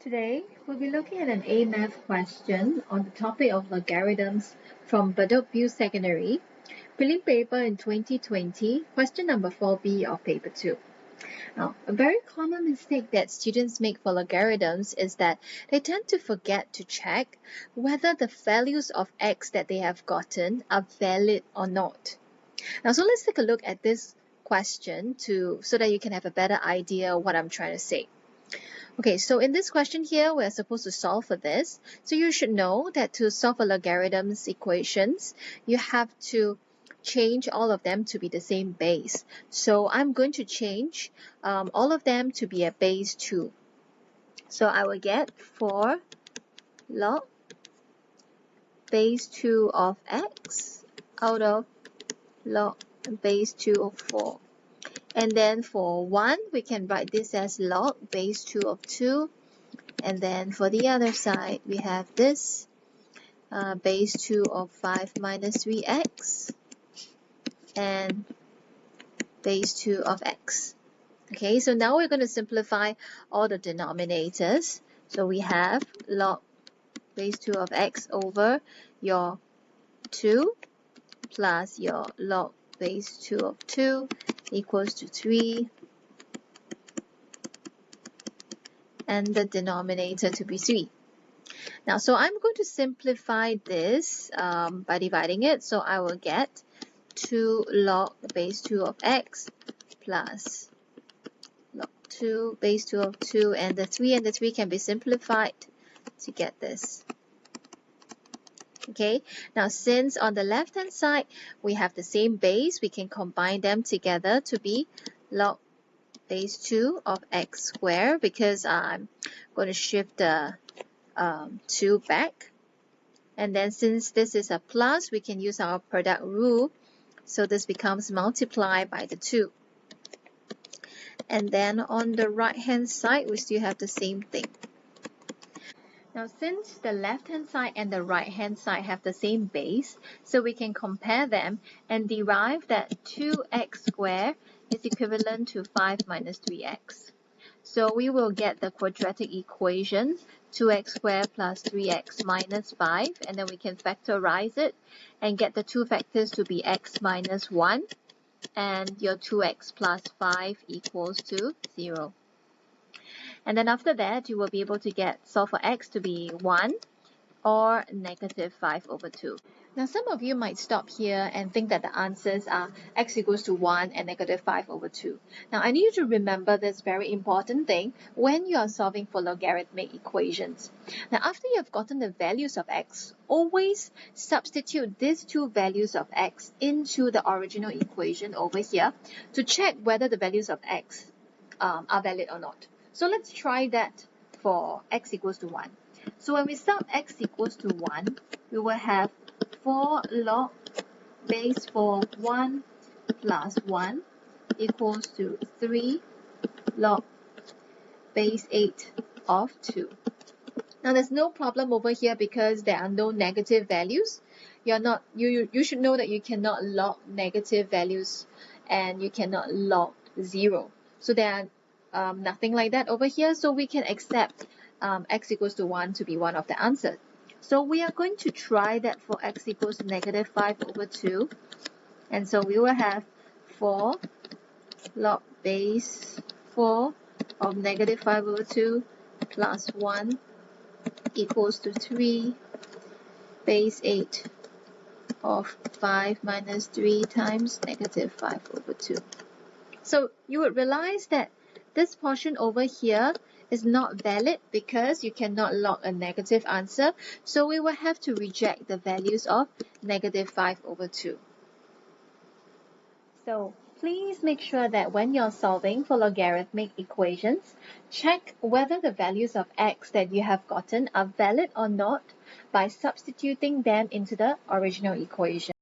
Today, we'll be looking at an A Math question on the topic of logarithms from Bedok View Secondary, prelim paper in 2020, question number 4B of paper 2. Now, a very common mistake that students make for logarithms is that they tend to forget to check whether the values of x that they have gotten are valid or not. Now, so let's take a look at this question so that you can have a better idea of what I'm trying to say. Okay, so in this question here, we're supposed to solve for this. So you should know that to solve a logarithm's equations, you have to change all of them to be the same base. So I'm going to change all of them to be a base 2. So I will get 4 log base 2 of x out of log base 2 of 4. And then for 1, we can write this as log base 2 of 2. And then for the other side, we have this base 2 of 5 minus 3x and base 2 of x. Okay, so now we're going to simplify all the denominators. So we have log base 2 of x over your 2 plus your log base 2 of 2 equals to 3, and the denominator to be 3. Now, so I'm going to simplify this by dividing it. So I will get 2 log base 2 of x plus log 2 base 2 of 2, and the 3 can be simplified to get this. Okay, now since on the left hand side we have the same base, we can combine them together to be log base 2 of x squared, because I'm going to shift the 2 back. And then since this is a plus, we can use our product rule. So this becomes multiplied by the 2. And then on the right hand side, we still have the same thing. Now, since the left-hand side and the right-hand side have the same base, so we can compare them and derive that 2x squared is equivalent to 5 minus 3x. So we will get the quadratic equation 2x squared plus 3x minus 5, and then we can factorize it and get the two factors to be x minus 1, and your 2x plus 5 equals to 0. And then after that, you will be able to solve for x to be 1 or negative 5 over 2. Now, some of you might stop here and think that the answers are x equals to 1 and negative 5 over 2. Now, I need you to remember this very important thing when you are solving for logarithmic equations. Now, after you have gotten the values of x, always substitute these two values of x into the original equation over here to check whether the values of x are valid or not. So let's try that for x equals to 1. So when we sub x equals to 1, we will have 4 log base 4 of 1 plus 1 equals to 3 log base 8 of 2. Now there's no problem over here because there are no negative values. You should know that you cannot log negative values and you cannot log 0. So there are nothing like that over here, so we can accept x equals to 1 to be one of the answers. So we are going to try that for x equals to negative 5 over 2. And so we will have 4 log base 4 of negative 5 over 2 plus 1 equals to 3 base 8 of 5 minus 3 times negative 5 over 2. So you would realize that this portion over here is not valid because you cannot log a negative answer. So we will have to reject the values of negative 5 over 2. So please make sure that when you're solving for logarithmic equations, check whether the values of x that you have gotten are valid or not by substituting them into the original equation.